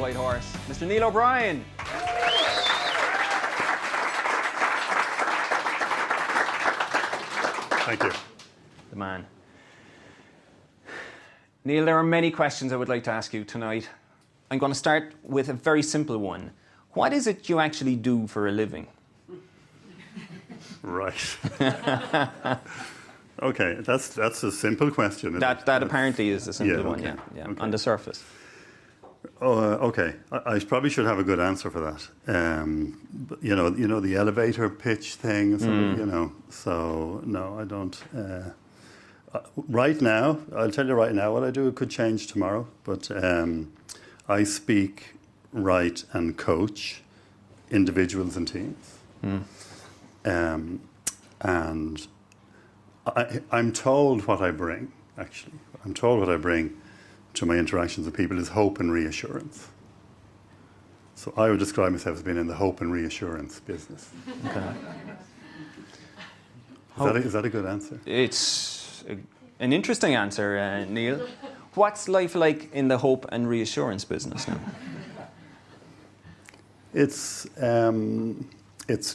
White Horse, Mr. Neil O'Brien. Thank you. The man. Neil, there are many questions I would like to ask you tonight. I'm going to start with a very simple one. What is it you actually do for a living? Right. Okay, that's a simple question. That apparently is a simple one, okay, yeah, okay. on the surface. Oh, okay. I probably should have a good answer for that. But, you know the elevator pitch thing. So, So no, I don't. Right now, I'll tell you right now what I do. It could change tomorrow, but I speak, write, and coach individuals and teams. And I'm told what I bring. Actually, I'm told what I bring to my interactions with people is hope and reassurance. So I would describe myself as being in the hope and reassurance business. Okay. Is that a good answer? It's an interesting answer, Neil. What's life like in the hope and reassurance business now? It's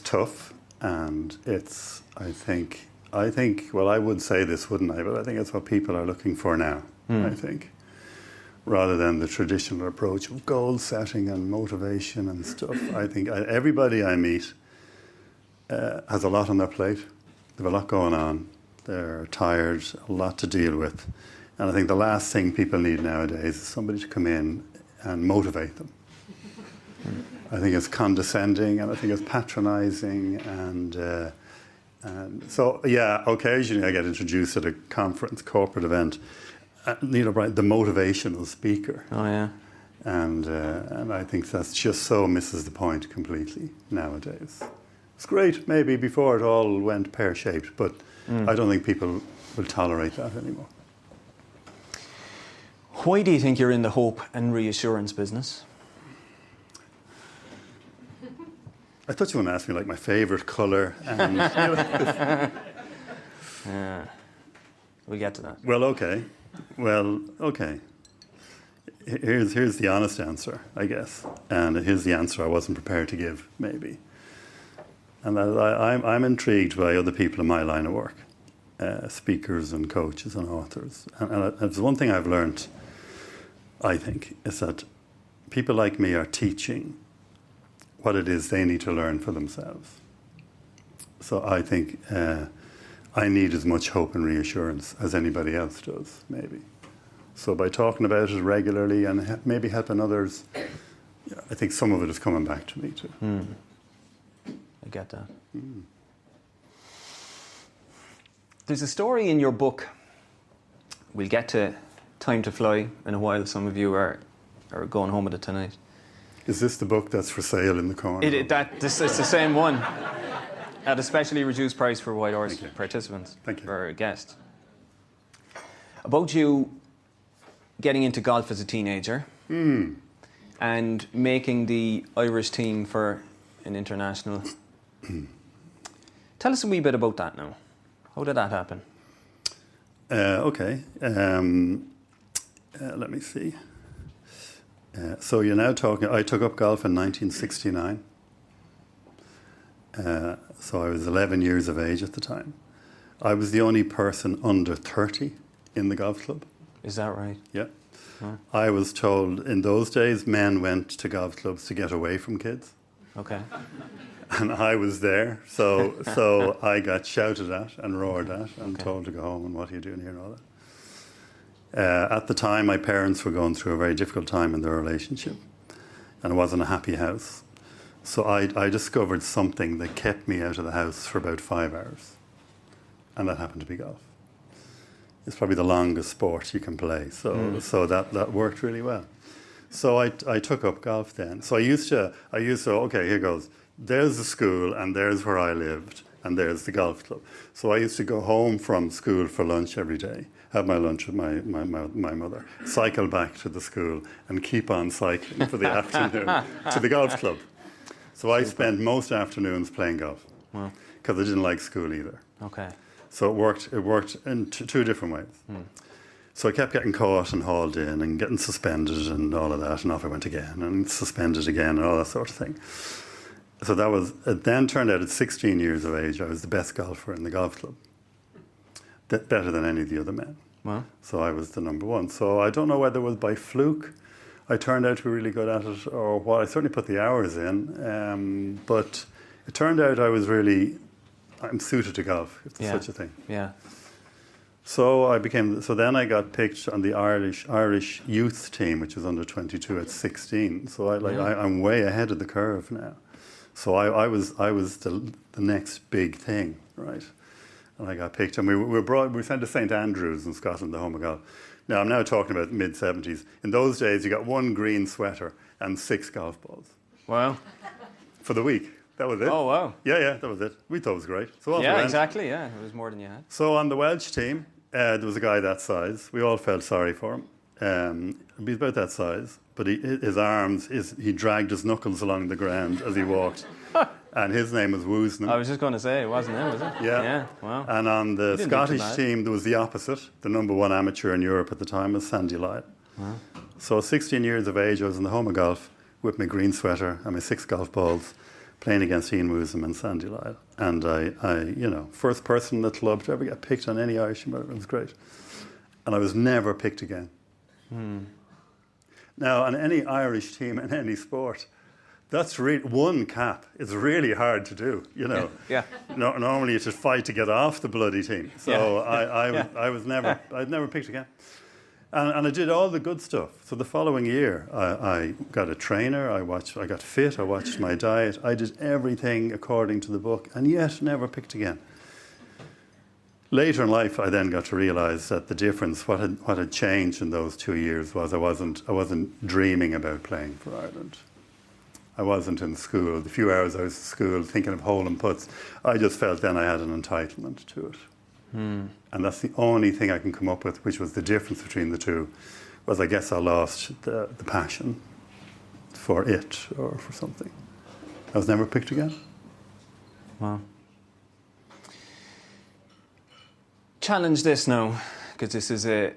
tough, and it's I think well, I would say this, wouldn't I? But I think it's what people are looking for now. I think, rather than the traditional approach of goal setting and motivation and stuff. I think everybody I meet has a lot on their plate. They have a lot going on. They're tired, a lot to deal with. And I think the last thing people need nowadays is somebody to come in and motivate them. I think it's condescending, and I think it's patronizing, and so, yeah, occasionally I get introduced at a conference, corporate event, Neil O'Brien, the motivational speaker. Oh, yeah. And I think that's just so misses the point completely nowadays. It's great, maybe before it all went pear-shaped, but I don't think people will tolerate that anymore. Why do you think you're in the hope and reassurance business? I thought you were going to ask me like my favourite colour. And We'll get to that. Well, okay. Here's the honest answer, I guess, and here's the answer I wasn't prepared to give, maybe. And I'm intrigued by other people in my line of work, speakers and coaches and authors. And it's one thing I've learned, I think, is that people like me are teaching what it is they need to learn for themselves. So I think I need as much hope and reassurance as anybody else does, maybe. So by talking about it regularly and maybe helping others, I think some of it is coming back to me too. I get that. There's a story in your book. We'll get to Time to Fly in a while. Some of you are going home with it tonight. Is this the book that's for sale in the corner? It's the same one. At a specially reduced price for White Horse participants. Thank you. Or guests. About you getting into golf as a teenager and making the Irish team for an international. Tell us a wee bit about that now. How did that happen? Okay. Let me see. So you're now talking, I took up golf in 1969. So I was 11 years of age at the time. I was the only person under 30 in the golf club. Is that right? Yeah. Huh. I was told in those days men went to golf clubs to get away from kids. Okay. And I was there, so I got shouted at and roared at and told to go home and what are you doing here and all that. At the time, my parents were going through a very difficult time in their relationship, and it wasn't a happy house. So I discovered something that kept me out of the house for about 5 hours, and that happened to be golf. It's probably the longest sport you can play, so that worked really well. So I took up golf then. So I used to okay, here goes. There's the school, and there's where I lived, and there's the golf club. So I used to go home from school for lunch every day, have my lunch with my mother, cycle back to the school, and keep on cycling for the afternoon to the golf club. So I spent most afternoons playing golf because I didn't like school either. Okay. So it worked in two different ways. So I kept getting caught and hauled in and getting suspended and all of that, and off I went again, and suspended again and all that sort of thing. So it then turned out at 16 years of age, I was the best golfer in the golf club. Better than any of the other men. Wow. So I was the number one. So I don't know whether it was by fluke I turned out to be really good at it or what. I certainly put the hours in. But it turned out I'm suited to golf, if there's such a thing. Yeah. So then I got picked on the Irish youth team, which was under 22 at 16. So I'm way ahead of the curve now. So I was the next big thing, right? And I got picked, and we were sent to St Andrews in Scotland, the home of golf. Now I'm now talking about mid-70s. In those days, you got one green sweater and 6 golf balls. Wow. For the week. That was it. Oh wow. Yeah, that was it. We thought it was great. So yeah, exactly. Yeah, it was more than you had. So on the Welsh team, there was a guy that size. We all felt sorry for him. He's about that size, but his arms, he dragged his knuckles along the ground as he walked. And his name was Woosnam. I was just going to say, it wasn't him, was it? Yeah. Yeah, wow. And on the Scottish team, there was the opposite. The number one amateur in Europe at the time was Sandy Lyle. Wow. So 16 years of age, I was in the home of golf with my green sweater and my 6 golf balls, playing against Ian Woosnam and Sandy Lyle. And I first person in the club to ever get picked on any Irish team. It was great. And I was never picked again. Now, on any Irish team in any sport, that's one cap. It's really hard to do, Yeah. Normally you should fight to get off the bloody team. So I'd never picked again. And I did all the good stuff. So the following year, I got a trainer. I got fit. I watched my diet. I did everything according to the book, and yet never picked again. Later in life, I then got to realise that the difference, what had changed in those 2 years, was I wasn't dreaming about playing for Ireland. I wasn't in school. The few hours I was in school thinking of hole and putts, I just felt then I had an entitlement to it. And that's the only thing I can come up with, which was the difference between the two, was I guess I lost the passion for it or for something. I was never picked again. Wow. Challenge this now, because this is a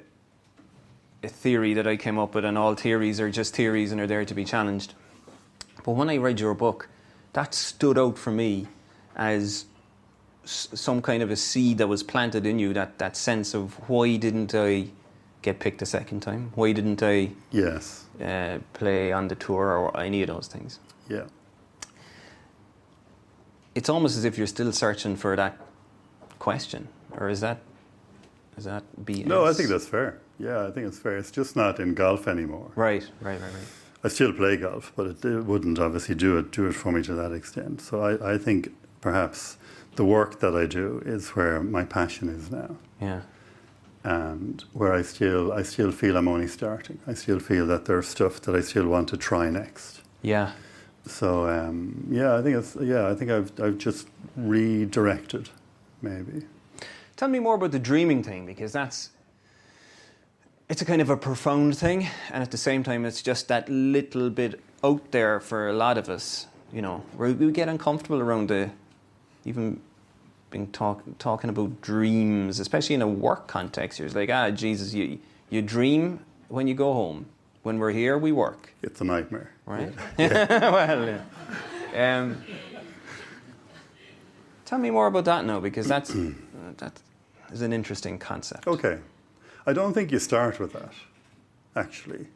theory that I came up with, and all theories are just theories and are there to be challenged. But when I read your book, that stood out for me as some kind of a seed that was planted in you, that sense of why didn't I get picked a second time? Why didn't I play on the tour or any of those things? Yeah. It's almost as if you're still searching for that question, or is that BS? No, I think that's fair. Yeah, I think it's fair. It's just not in golf anymore. Right. I still play golf, but it wouldn't obviously do it for me to that extent. So I think perhaps the work that I do is where my passion is now. Yeah. And where I still feel I'm only starting. I still feel that there's stuff that I still want to try next. Yeah. So I think I've just redirected, maybe. Tell me more about the dreaming thing, because it's a kind of a profound thing, and at the same time it's just that little bit out there for a lot of us. We get uncomfortable around even being talking about dreams, especially in a work context. You're like, Jesus, you dream when you go home. When we're here, we work. It's a nightmare. Right? Yeah. Well, yeah. Tell me more about that now, because that is an interesting concept. Okay. I don't think you start with that, actually.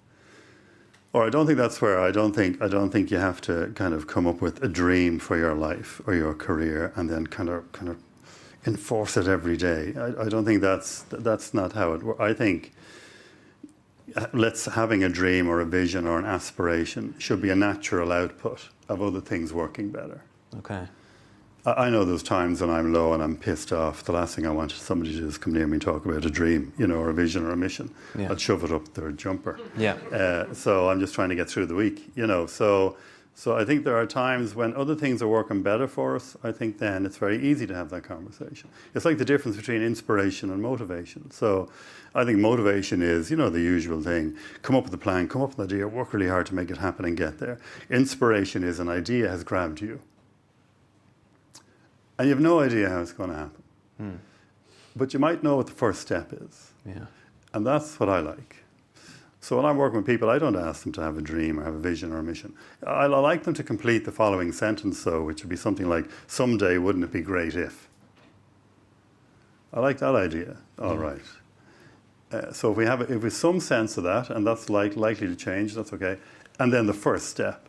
Or I don't think that's where I don't think you have to kind of come up with a dream for your life or your career and then kind of enforce it every day. I don't think that's not how it works. I think having a dream or a vision or an aspiration should be a natural output of other things working better. Okay. I know there's times when I'm low and I'm pissed off. The last thing I want somebody to do is come near me and talk about a dream, or a vision or a mission. Yeah. I'd shove it up their jumper. Yeah. So I'm just trying to get through the week, So I think there are times when other things are working better for us. I think then it's very easy to have that conversation. It's like the difference between inspiration and motivation. So I think motivation is, the usual thing. Come up with a plan, come up with an idea, work really hard to make it happen and get there. Inspiration is an idea has grabbed you. And you have no idea how it's going to happen. But you might know what the first step is. Yeah. And that's what I like. So when I'm working with people, I don't ask them to have a dream or have a vision or a mission. I like them to complete the following sentence, though, which would be something like, someday wouldn't it be great if? I like that idea. All right. So if we have some sense of that, and that's likely to change, that's okay. And then the first step.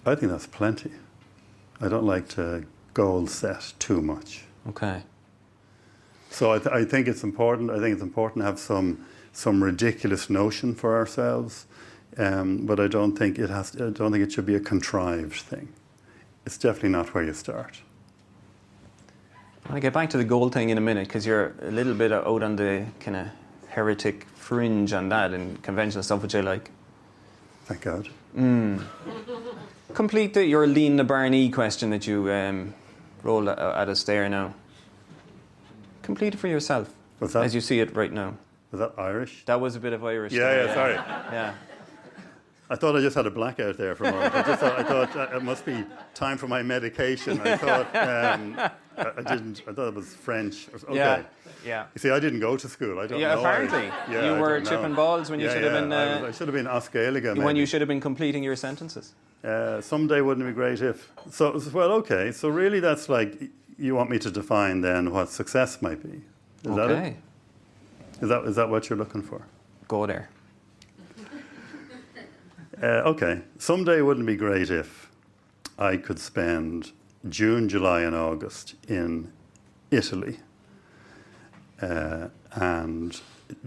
I think that's plenty. I don't like to goal set too much. Okay. So I think it's important. I think it's important to have some ridiculous notion for ourselves, but I don't think it should be a contrived thing. It's definitely not where you start. I want to get back to the goal thing in a minute, because you're a little bit out on the kind of heretic fringe on that and conventional stuff, which I like. Thank God. Complete your Lean the Barney question that you rolled at us there now. Complete it for yourself. What's that? As you see it right now. Was that Irish? That was a bit of Irish. Yeah, sorry. Yeah. I thought I just had a blackout there for a moment. I thought it must be time for my medication. I thought I didn't. I thought it was French. Okay. Yeah. You see, I didn't go to school. I don't know. Yeah, apparently. Yeah, you were chipping balls when you should have been... I should have been Oscailiga, maybe. When you should have been completing your sentences. Someday wouldn't it be great if... So, well, okay. So really that's like, you want me to define then what success might be. Is that it? Is that what you're looking for? Go there. Okay. Someday wouldn't it be great if I could spend June, July and August in Italy and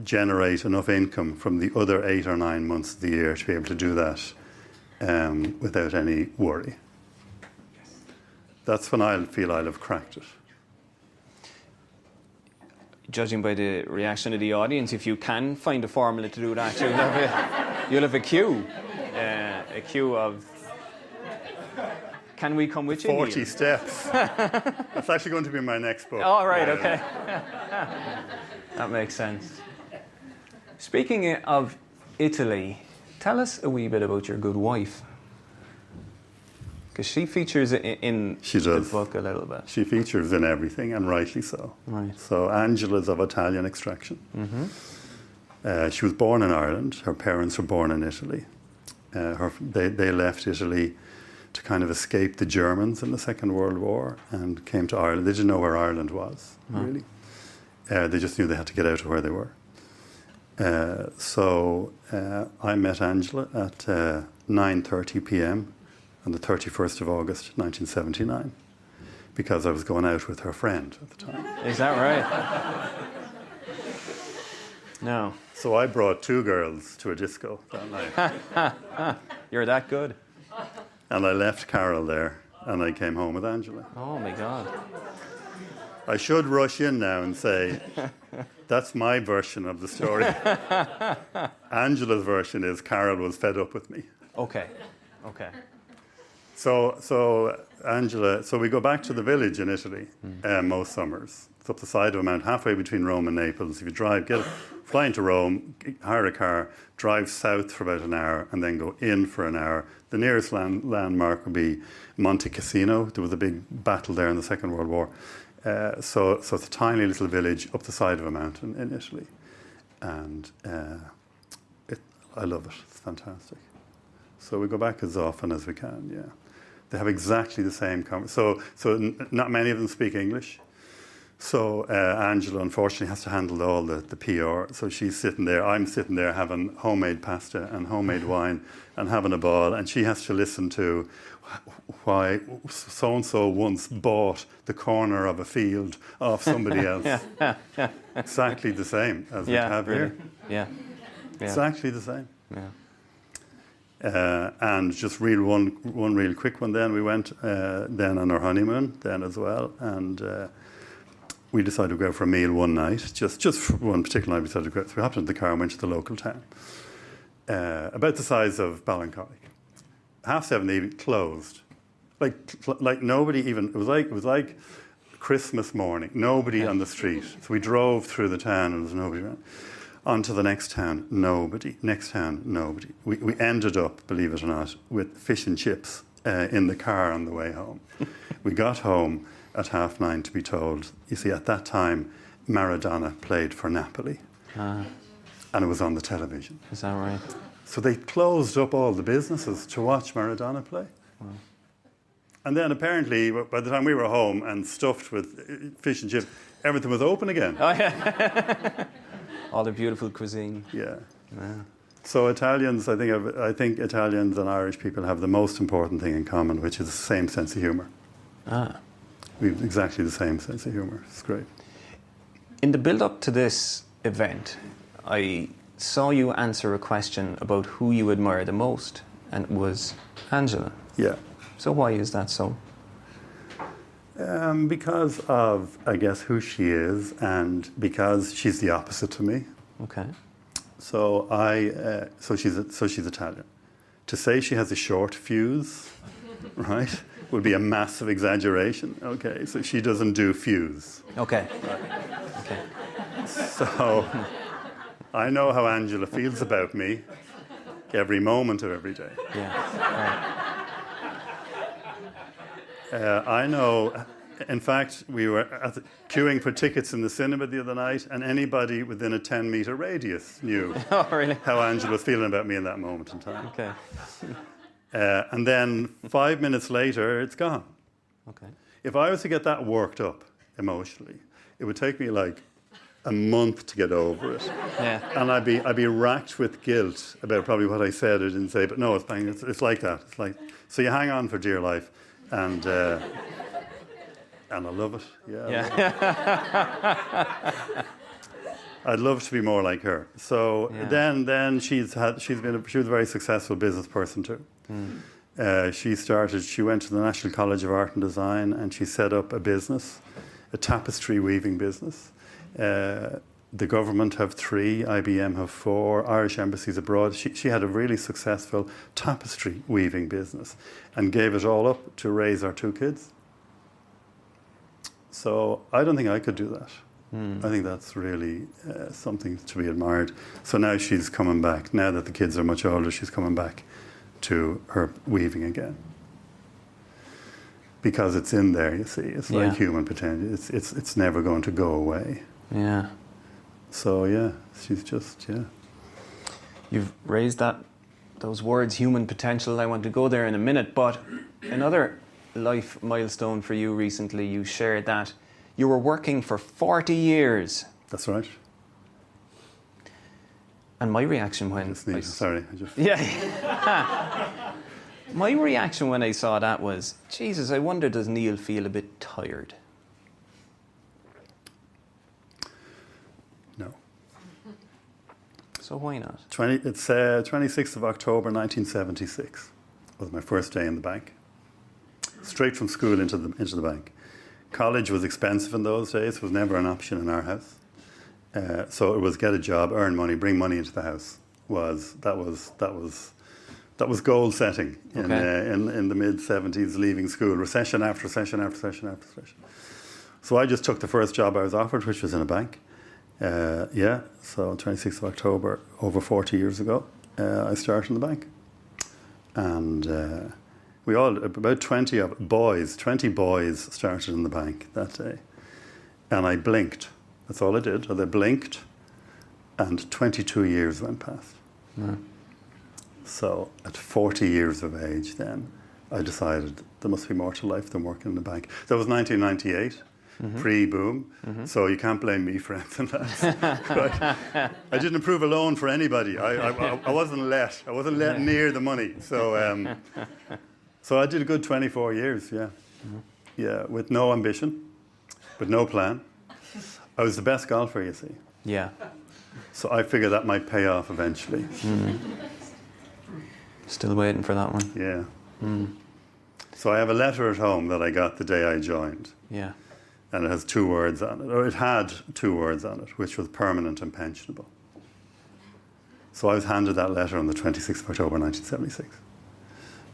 generate enough income from the other 8 or 9 months of the year to be able to do that without any worry. That's when I'll feel I'll have cracked it. Judging by the reaction of the audience, if you can find a formula to do that, you'll have a queue. A queue of... Can we come with you? 40 steps. That's actually going to be my next book. Oh, right, okay. That makes sense. Speaking of Italy, tell us a wee bit about your good wife. Because she features in the book a little bit. She features in everything, and rightly so. Right. So Angela's of Italian extraction. Mm-hmm. She was born in Ireland. Her parents were born in Italy. They left Italy to kind of escape the Germans in the Second World War and came to Ireland. They didn't know where Ireland was, really. They just knew they had to get out of where they were. So I met Angela at 9:30 p.m. on the 31st of August, 1979, because I was going out with her friend at the time. Is that right? No. So I brought 2 girls to a disco that night. You're that good. And I left Carol there, and I came home with Angela. Oh, my God. I should rush in now and say, that's my version of the story. Angela's version is Carol was fed up with me. Okay. So Angela, so we go back to the village in Italy most summers. It's up the side of a mountain, halfway between Rome and Naples. If you drive, fly into Rome, hire a car, drive south for about an hour, and then go in for an hour. The nearest landmark would be Monte Cassino. There was a big battle there in the Second World War. So it's a tiny little village up the side of a mountain in Italy. And I love it. It's fantastic. So we go back as often as we can, yeah. They have exactly the same so not many of them speak English. So Angela, unfortunately, has to handle all the PR. So she's sitting there, I'm sitting there having homemade pasta and homemade wine and having a ball. And she has to listen to why so-and-so once bought the corner of a field off somebody else. Exactly the same as we have here. Yeah. Exactly the same. Yeah. And just one real quick one then. We went then on our honeymoon then as well. And we decided to go out for a meal one night. Just for one particular night we decided to go. So we hopped into the car and went to the local town. About the size of Ballincollig. 7:30 in the evening, closed. Like nobody even, it was like Christmas morning. Nobody on the street. So we drove through the town and there was nobody around. On to the next town, nobody. Next town, nobody. We ended up, believe it or not, with fish and chips in the car on the way home. We got home at 9:30 to be told, you see, at that time, Maradona played for Napoli. And it was on the television. Is that right? So they closed up all the businesses to watch Maradona play. Wow. And then apparently, by the time we were home and stuffed with fish and chips, everything was open again. Oh, yeah. All the beautiful cuisine. Yeah. Yeah. So Italians, I think Italians and Irish people have the most important thing in common, which is the same sense of humour. We've exactly the same sense of humour. It's great. In the build-up to this event, I saw you answer a question about who you admire the most, and it was Angela. Yeah. So why is that so? Because of, I guess, who she is, and because she's the opposite to me. Okay. So she's Italian. To say she has a short fuse, right, would be a massive exaggeration. Okay, so she doesn't do fuse. Okay. Right. Okay. So I know how Angela feels about me every moment of every day. Yeah. Right. I know, in fact, we were queuing for tickets in the cinema the other night, and anybody within a 10-metre radius knew Oh, really? how Angela was feeling about me in that moment in time. Okay. And then 5 minutes later, it's gone. Okay. If I was to get that worked up emotionally, it would take me like a month to get over it. Yeah. And I'd be racked with guilt about probably what I said or didn't say, but no, it's fine. It's like that. It's like, so you hang on for dear life, and I love it. Yeah. Yeah. I'd love to be more like her. So Yeah. then she was a very successful business person too. She went to the National College of Art and Design, and she set up a business, a tapestry weaving business. The government have 3, IBM have 4, Irish embassies abroad. She had a really successful tapestry weaving business and gave it all up to raise our 2 kids. So I don't think I could do that. I think that's really something to be admired. So now she's coming back. Now that the kids are much older, she's coming back to her weaving again. Because it's in there, you see. It's like human potential. It's never going to go away. Yeah. So yeah, she's just, yeah. You've raised those words, human potential. I want to go there in a minute, but another life milestone for you recently, you shared that you were working for 40 years. That's right. And my reaction when... Yeah. My reaction when I saw that was, Jesus, I wonder, does Neil feel a bit tired? No. So why not? It's 26th of October 1976 was my first day in the bank. Straight from school into the bank. College was expensive in those days. It was never an option in our house. So it was get a job, earn money, bring money into the house. That was goal setting in the mid 70s, leaving school, recession after recession after recession after recession. So I just took the first job I was offered, which was in a bank. So 26th of October, over 40 years ago, I started in the bank. And about 20 boys started in the bank that day. And I blinked. That's all I did. I blinked, and 22 years went past. So at 40 years of age then, I decided there must be more to life than working in the bank. That was 1998, pre-boom, so you can't blame me for anything else. I didn't approve a loan for anybody. I wasn't let near the money. So so I did a good 24 years, yeah, with no ambition, with no plan. I was the best golfer, you see. Yeah. So I figured that might pay off eventually. Still waiting for that one. Yeah. So I have a letter at home that I got the day I joined. Yeah. And it has 2 words on it, or it had 2 words on it, which was permanent and pensionable. So I was handed that letter on the 26th of October 1976.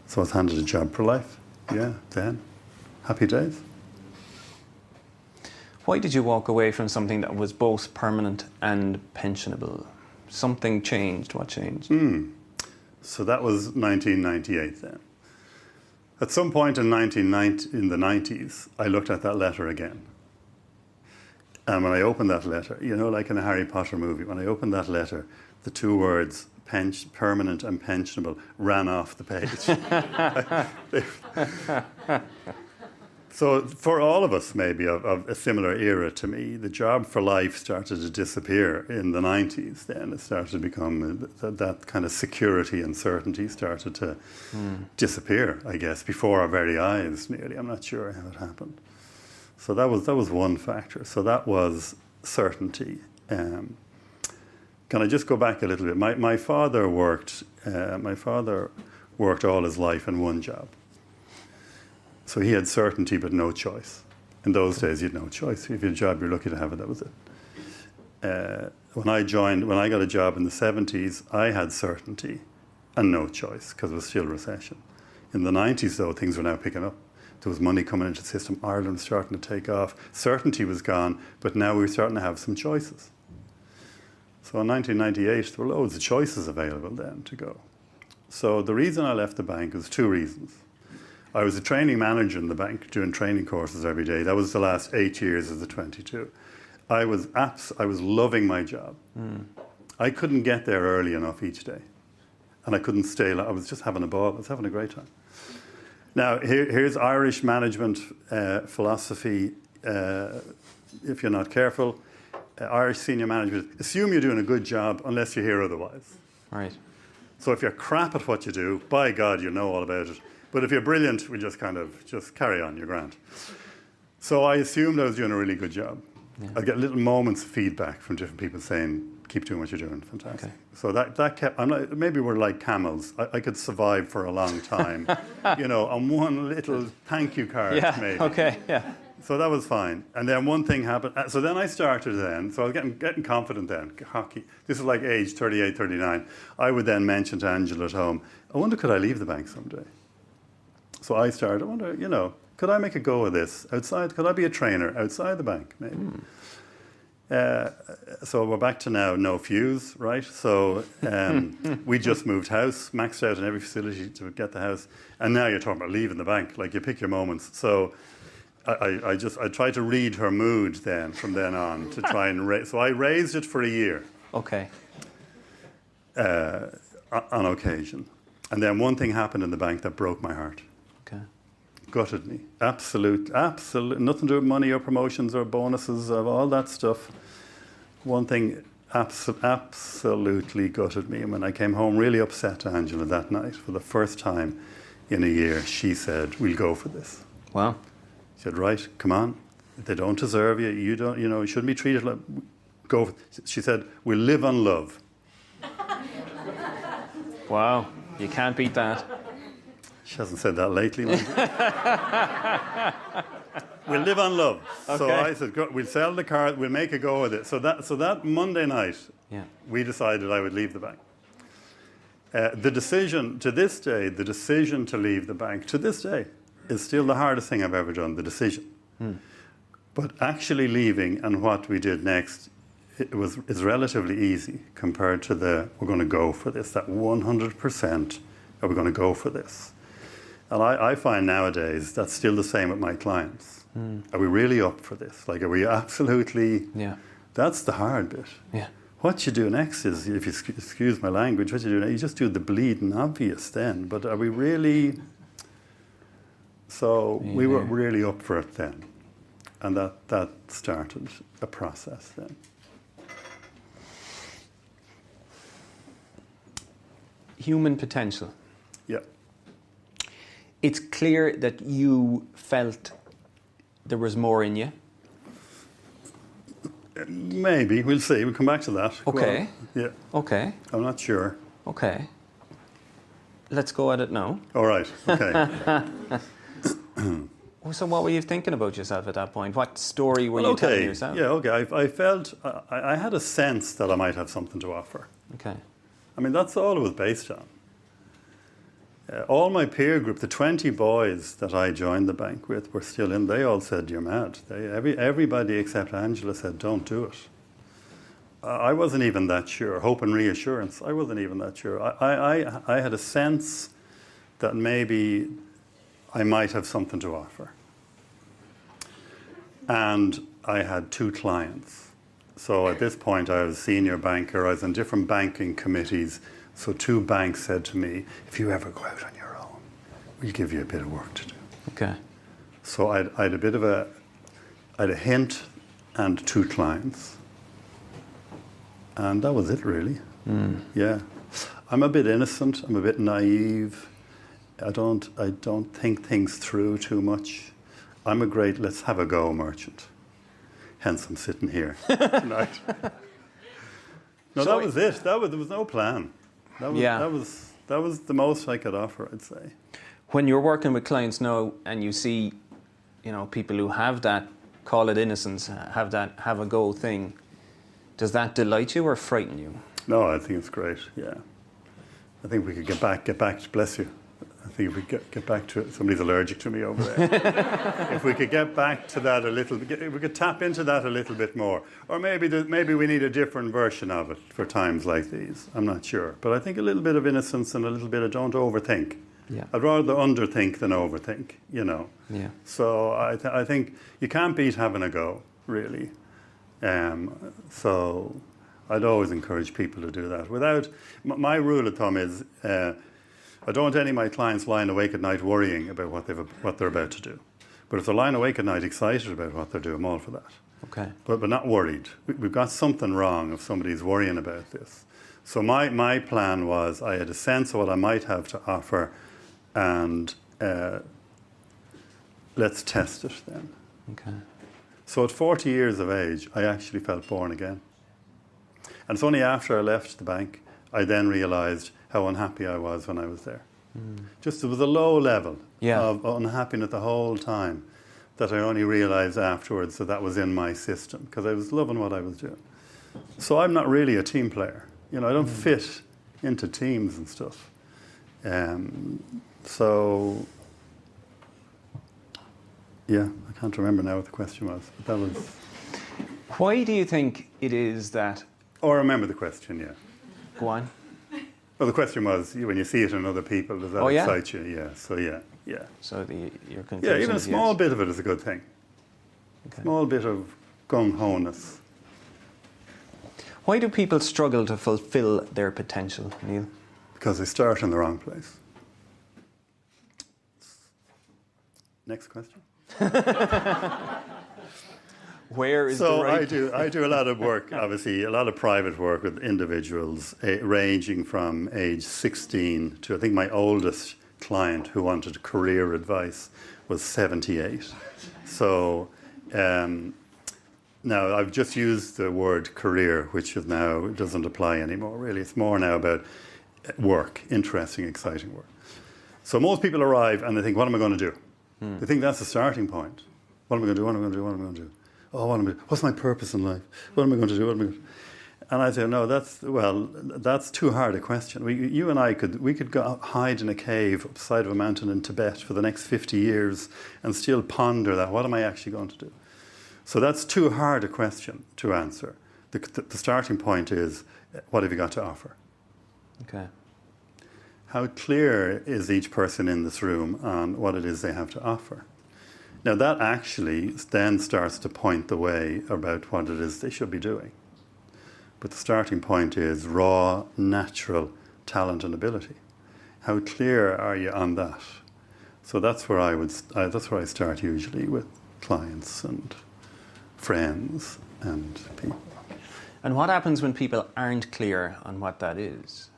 So I was handed a job for life. Yeah, then. Happy days. Why did you walk away from something that was both permanent and pensionable? Something changed. What changed? So that was 1998 then. At some point in the 90s, I looked at that letter again. And when I opened that letter, you know, like in a Harry Potter movie, when I opened that letter, the two words permanent and pensionable ran off the page. So for all of us, maybe, of a similar era to me, the job for life started to disappear in the 90s. Then it started to become that kind of security and certainty started to disappear, I guess, before our very eyes nearly. I'm not sure how it happened. So that was one factor. So that was certainty. Can I just go back a little bit? My father worked all his life in one job. So he had certainty but no choice. In those days, you had no choice. If you had a job, you're lucky to have it. That was it. When I got a job in the 70s, I had certainty and no choice because it was still recession. In the 90s, though, things were now picking up. There was money coming into the system. Ireland was starting to take off. Certainty was gone, but now we were starting to have some choices. So in 1998, there were loads of choices available then to go. So the reason I left the bank was two reasons. I was a training manager in the bank, doing training courses every day. That was the last 8 years of the 22. I was loving my job. I couldn't get there early enough each day. And I couldn't stay. I was just having a ball. I was having a great time. Now, here's Irish management philosophy. If you're not careful, Irish senior management, assume you're doing a good job unless you hear otherwise. Right. So if you're crap at what you do, by God, you know all about it. But if you're brilliant, we just carry on, you're grand. So I assumed I was doing a really good job. Yeah. I'd get little moments of feedback from different people saying, keep doing what you're doing, fantastic. Okay. So that kept, maybe we're like camels. I could survive for a long time, you know, on one little thank you card, maybe. Okay, yeah. So that was fine. And then one thing happened. So then I started then. So I was getting confident then. Hockey. This is like age 38, 39. I would then mention to Angela at home, I wonder could I leave the bank someday? So I started, I wonder, you know, could I make a go of this outside? Could I be a trainer outside the bank, maybe? So we're back to now no fuse, right? So we just moved house, maxed out in every facility to get the house. And now you're talking about leaving the bank, like you pick your moments. So I tried to read her mood then, from then on, to try and so I raised it for a year. Okay. On occasion. And then one thing happened in the bank that broke my heart. Okay. Gutted me. Absolute. Nothing to do with money or promotions or bonuses or all that stuff. One thing absolutely gutted me. And when I came home really upset to Angela that night, for the first time in a year, she said, we'll go for this. Wow. She said, right, come on. They don't deserve you. You don't, you know, you shouldn't be treated like, go. She said, we'll live on love. Wow. You can't beat that. She hasn't said that lately. We'll live on love. Okay. So I said, we'll sell the car, we'll make a go of it. So that Monday night, we decided I would leave the bank. The decision, to this day, the decision to leave the bank, to this day, is still the hardest thing I've ever done, the decision. But actually leaving and what we did next, is relatively easy compared to we're going to go for this, that 100% are we going to go for this. And I find nowadays that's still the same with my clients. Are we really up for this? Like, are we absolutely... Yeah. That's the hard bit. Yeah. What you do next is, if you excuse my language, what you do next, you just do the bleeding obvious then. But are we really... So we were really up for it then. And that started a process then. Human potential. Yeah. It's clear that you felt there was more in you. Maybe. We'll see. We'll come back to that. Okay. Yeah. Okay. I'm not sure. Okay. Let's go at it now. All right. Okay. So what were you thinking about yourself at that point? What story were you telling yourself? Yeah, okay. I felt... I had a sense that I might have something to offer. Okay. I mean, that's all it was based on. All my peer group, the 20 boys that I joined the bank with, were still in. They all said, you're mad. Everybody except Angela said, don't do it. I wasn't even that sure. Hope and reassurance, I wasn't even that sure. I had a sense that maybe I might have something to offer. And I had 2 clients. So at this point, I was a senior banker. I was in different banking committees. So 2 banks said to me, if you ever go out on your own, we'll give you a bit of work to do. Okay. So I had I had a hint and 2 clients. And that was it, really. Yeah. I'm a bit innocent. I'm a bit naive. I don't think things through too much. I'm a great let's have a go merchant. Hence, I'm sitting here tonight. No, So that was it. There was no plan. That was the most I could offer, I'd say. When you're working with clients now and you see, people who have that, call it innocence, have a go thing, does that delight you or frighten you? No, I think it's great, yeah. I think we could get back to, bless you. I think if we get back to it, somebody's allergic to me over there. If we could get back to that a little, if we could tap into that a little bit more. Or maybe we need a different version of it for times like these. I'm not sure. But I think a little bit of innocence and a little bit of don't overthink. Yeah. I'd rather underthink than overthink, Yeah. So I think you can't beat having a go, really. So I'd always encourage people to do that. My rule of thumb is I don't want any of my clients lying awake at night worrying about what they're about to do. But if they're lying awake at night excited about what they're doing, I'm all for that. Okay. But not worried. We've got something wrong if somebody's worrying about this. So my plan was I had a sense of what I might have to offer, and let's test it then. Okay. So at 40 years of age, I actually felt born again. And it's only after I left the bank, I then realised how unhappy I was when I was there. Just there was a low level of unhappiness the whole time that I only realised afterwards that was in my system because I was loving what I was doing. So I'm not really a team player. I don't fit into teams and stuff. So, yeah, I can't remember now what the question was. But that was. Why do you think it is that... Oh, I remember the question, yeah. Go on. Well, the question was, when you see it in other people, does that excite you? Yeah, so yeah. So your conclusion Yeah, even a is small yes. bit of it is a good thing. Okay. Small bit of gung-ho-ness. Why do people struggle to fulfil their potential, Neil? Because they start in the wrong place. Next question. Where is the right... I do a lot of work, obviously, a lot of private work with individuals ranging from age 16 to, I think my oldest client who wanted career advice was 78. So now I've just used the word career, which is now doesn't apply anymore, really. It's more now about work, interesting, exciting work. So most people arrive and they think, what am I going to do? They think that's the starting point. What am I going to do? What am I going to do? What am I going to do? Oh, what's my purpose in life? What am I going to do? What am I going to do? And I say, no, that's too hard a question. You and I could go hide in a cave up the side of a mountain in Tibet for the next 50 years and still ponder that. What am I actually going to do? So that's too hard a question to answer. The starting point is, what have you got to offer? Okay. How clear is each person in this room on what it is they have to offer? Now that actually then starts to point the way about what it is they should be doing. But the starting point is raw, natural talent and ability. How clear are you on that? So that's where I start usually with clients and friends and people. And what happens when people aren't clear on what that is?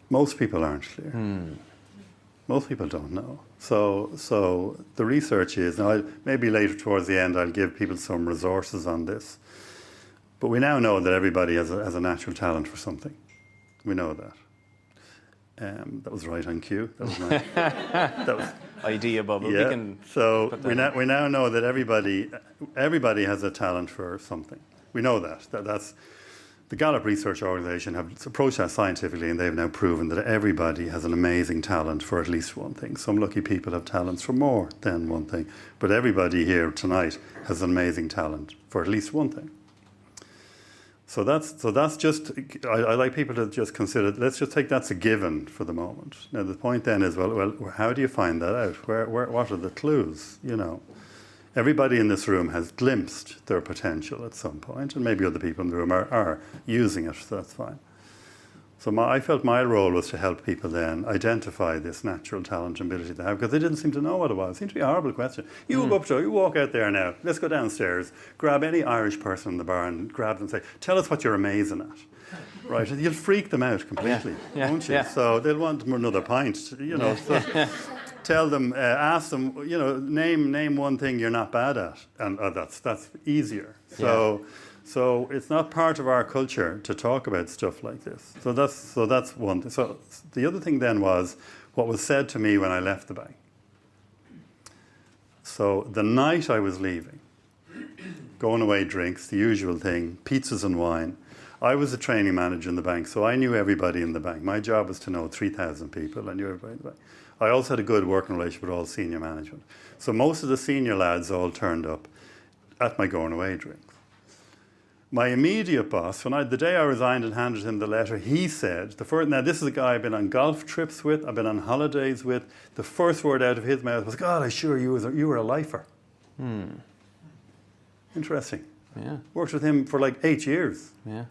Most people aren't clear. Most people don't know. So the research is, now maybe later towards the end I'll give people some resources on this, but we now know that everybody has a natural talent for something. We know that. That was right on cue. That was nice. That was idea bubble. Yeah. So we now know that everybody has a talent for something. We know that. That's the Gallup Research Organisation have approached that scientifically, and they've now proven that everybody has an amazing talent for at least one thing. Some lucky people have talents for more than one thing, but everybody here tonight has an amazing talent for at least one thing. So that's just, I like people to just consider, let's just take that's a given for the moment. Now the point then is, well, how do you find that out? What are the clues, Everybody in this room has glimpsed their potential at some point, and maybe other people in the room are using it, so that's fine. So I felt my role was to help people then identify this natural talent and ability they have, because they didn't seem to know what it was. It seemed to be a horrible question. You walk out there now, let's go downstairs, grab any Irish person in the bar and grab them and say, tell us what you're amazing at. Right, you'll freak them out completely, won't you? So they'll want another pint, you know. So tell them, ask them, you know, name one thing you're not bad at, and that's easier. So it's not part of our culture to talk about stuff like this. So that's one thing. So the other thing then was what was said to me when I left the bank. So the night I was leaving, going away drinks, the usual thing, pizzas and wine. I was a training manager in the bank, so I knew everybody in the bank. My job was to know 3,000 people. I knew everybody in the bank. I also had a good working relationship with all senior management. So most of the senior lads all turned up at my going away drinks. My immediate boss, the day I resigned and handed him the letter, he said, now this is a guy I've been on golf trips with, I've been on holidays with. The first word out of his mouth was, God, I assure you were a lifer. Interesting. Yeah. Worked with him for like 8 years. Yeah.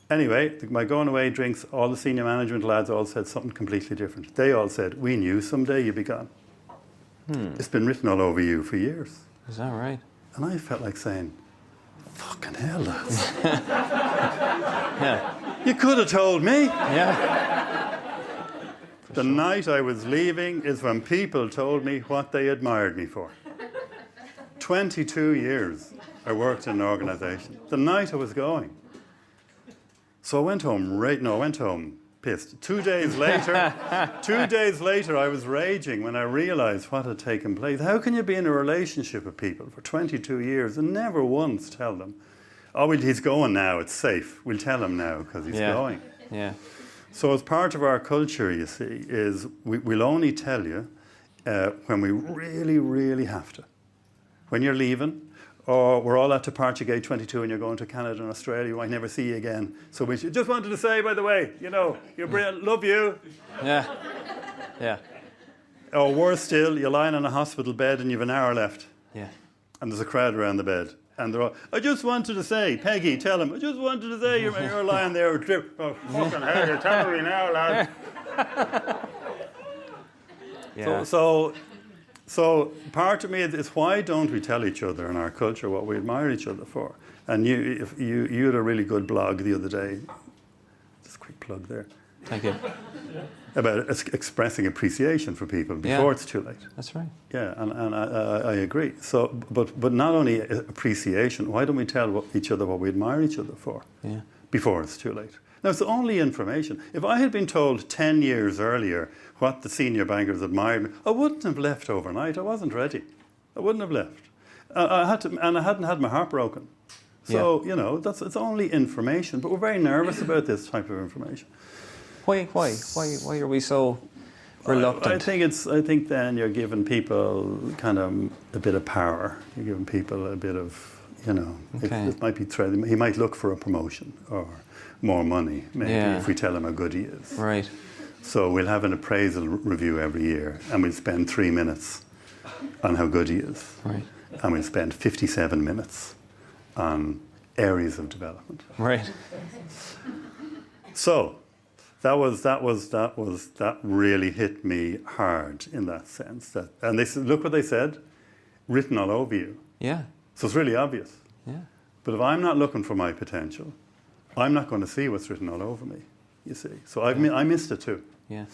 Anyway, my going away drinks, all the senior management lads all said something completely different. They all said, we knew someday you'd be gone. It's been written all over you for years. Is that right? And I felt like saying, fucking hell, lads. Yeah. You could have told me. Yeah. The night I was leaving is when people told me what they admired me for. 22 years I worked in an organisation. The night I was going. So I went home pissed. 2 days later, I was raging when I realised what had taken place. How can you be in a relationship with people for 22 years and never once tell them, oh, well, he's going now, it's safe. We'll tell him now because he's going. Yeah. So as part of our culture, you see, is we'll only tell you when we really, really have to. When you're leaving, or we're all at to Partygate 22 and you're going to Canada and Australia, we might never see you again. So we just wanted to say, by the way, you know, you're brilliant, love you. Yeah. Yeah. Or worse still, you're lying on a hospital bed and you've an hour left. Yeah. And there's a crowd around the bed. And they're all, I just wanted to say, Peggy, tell him, I just wanted to say you're lying there. Oh, fucking hell, you're telling me now, lad. Yeah. So part of me is why don't we tell each other in our culture what we admire each other for? And you had a really good blog the other day. Just a quick plug there. Thank you. About expressing appreciation for people before it's too late. That's right. Yeah, and I agree. So, but not only appreciation. Why don't we tell each other what we admire each other for? Yeah. Before it's too late. Now, it's the only information. If I had been told 10 years earlier what the senior bankers admired me, I wouldn't have left overnight. I wasn't ready. I wouldn't have left. I hadn't had my heart broken. So, you know, it's only information. But we're very nervous about this type of information. Why are we so reluctant? I think then you're giving people kind of a bit of power. You're giving people a bit of, you know, it might be he might look for a promotion or more money, maybe, if we tell him how good he is. Right. So we'll have an appraisal review every year, and we'll spend 3 minutes on how good he is. Right. And we'll spend 57 minutes on areas of development. Right. So that really hit me hard in that sense. And they said, look what they said, written all over you. Yeah. So it's really obvious. Yeah. But if I'm not looking for my potential, I'm not going to see what's written all over me, you see. So I missed it too. Yeah.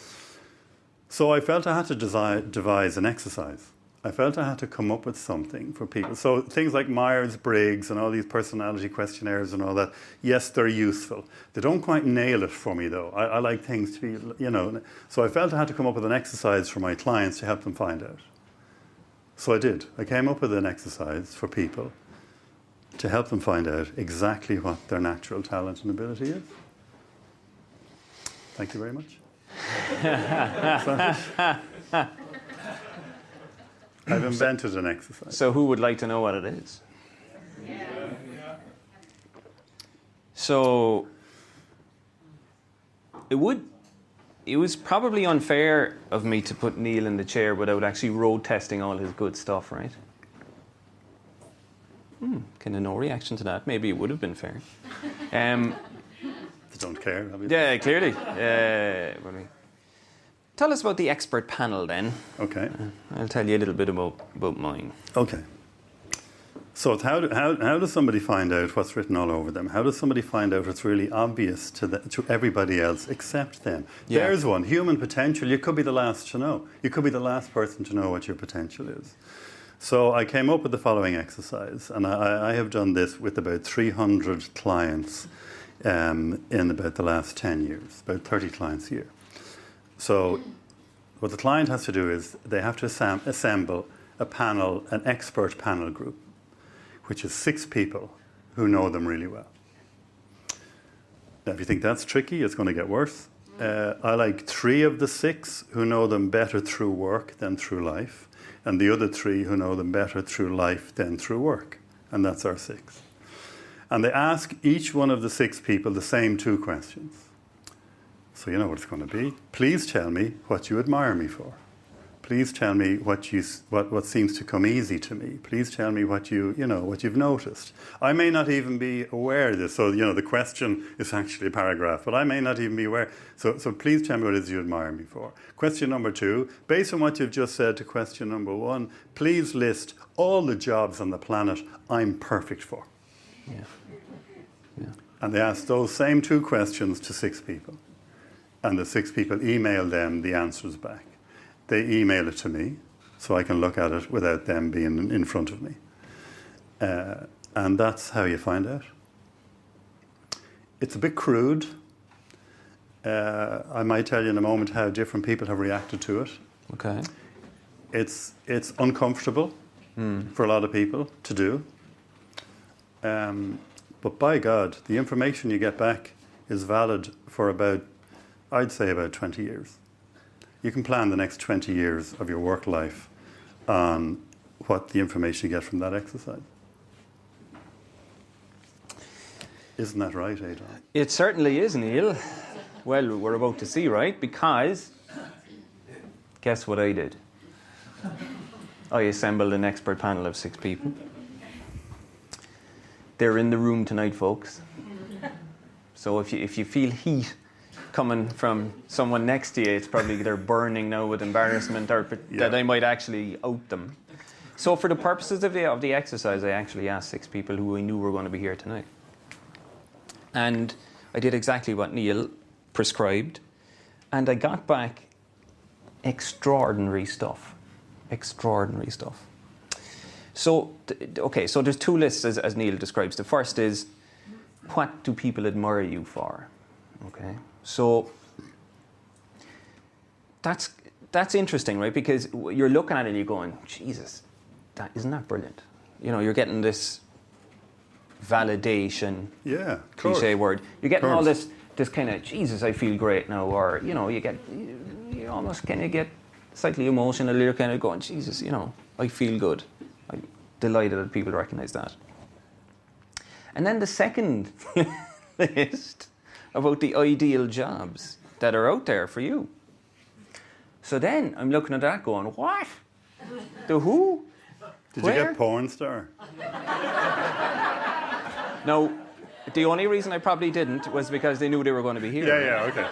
So I felt I had to devise an exercise. I felt I had to come up with something for people. So things like Myers-Briggs and all these personality questionnaires and all that, yes, they're useful. They don't quite nail it for me, though. I like things to be, you know. So I felt I had to come up with an exercise for my clients to help them find out. So I did. I came up with an exercise for people to help them find out exactly what their natural talent and ability is. Thank you very much. I've invented an exercise. So who would like to know what it is? So it was probably unfair of me to put Neil in the chair without actually road testing all his good stuff, right? Kind of no reaction to that. Maybe it would have been fair. They don't care, obviously. Yeah, clearly. Tell us about the expert panel then. Okay. I'll tell you a little bit about mine. Okay. So it's how does somebody find out what's written all over them? How does somebody find out what's really obvious to everybody else except them? Yeah. There's one. Human potential. You could be the last to know. You could be the last person to know what your potential is. So I came up with the following exercise, and I have done this with about 300 clients in about the last 10 years, about 30 clients a year. So what the client has to do is they have to assemble a panel, an expert panel group, which is 6 people who know them really well. Now, if you think that's tricky, it's going to get worse. I like 3 of the 6 who know them better through work than through life, and the other 3 who know them better through life than through work. And that's our 6. And they ask each one of the 6 people the same 2 questions. So you know what it's going to be. Please tell me what you admire me for. Please tell me what seems to come easy to me. Please tell me what you've noticed. I may not even be aware of this. So the question is actually a paragraph, but I may not even be aware. So please tell me what it is you admire me for. Question number 2, based on what you've just said to question number 1, please list all the jobs on the planet I'm perfect for. Yeah. And they ask those same 2 questions to 6 people, and the 6 people email them the answers back. They email it to me, so I can look at it without them being in front of me. And that's how you find out. It's a bit crude. I might tell you in a moment how different people have reacted to it. Okay. It's uncomfortable for a lot of people to do. But by God, the information you get back is valid for I'd say about 20 years. You can plan the next 20 years of your work life on what the information you get from that exercise. Isn't that right, Aodan? It certainly is, Neil. Well, we're about to see, right? Because guess what I did? I assembled an expert panel of 6 people. They're in the room tonight, folks. So if you feel heat coming from someone next to you, it's probably they're burning now with embarrassment, or that I might actually out them. So for the purposes of the exercise, I actually asked 6 people who I knew were going to be here tonight. And I did exactly what Neil prescribed, and I got back extraordinary stuff. Extraordinary stuff. So, so there's 2 lists as Neil describes. The first is, what do people admire you for? Okay. So that's interesting, right? Because you're looking at it and you're going, Jesus, isn't that brilliant? You're getting this validation, cliche word. You're getting all this kind of, Jesus, I feel great now, or you almost kind of get slightly emotional. You're kind of going, Jesus, I feel good. I'm delighted that people recognize that. And then the second list about the ideal jobs that are out there for you. So then I'm looking at that going, what? The who? Did Where? you get porn star? No, the only reason I probably didn't was because they knew they were going to be here. Yeah, okay.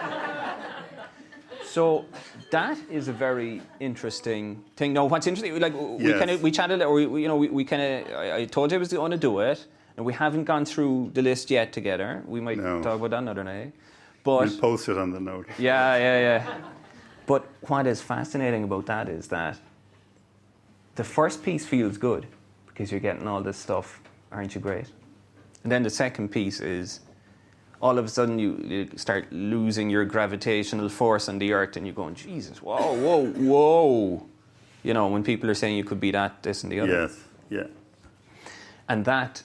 So that is a very interesting thing. No, what's interesting, we chatted, or I told you I was going to do it. And we haven't gone through the list yet together. We might talk about that another night. But we'll post it on the note. Yeah. But what is fascinating about that is that the first piece feels good because you're getting all this stuff, aren't you great? And then the second piece is all of a sudden you start losing your gravitational force on the earth and you're going, Jesus, whoa. When people are saying you could be that, this and the other. Yes, yeah. And that,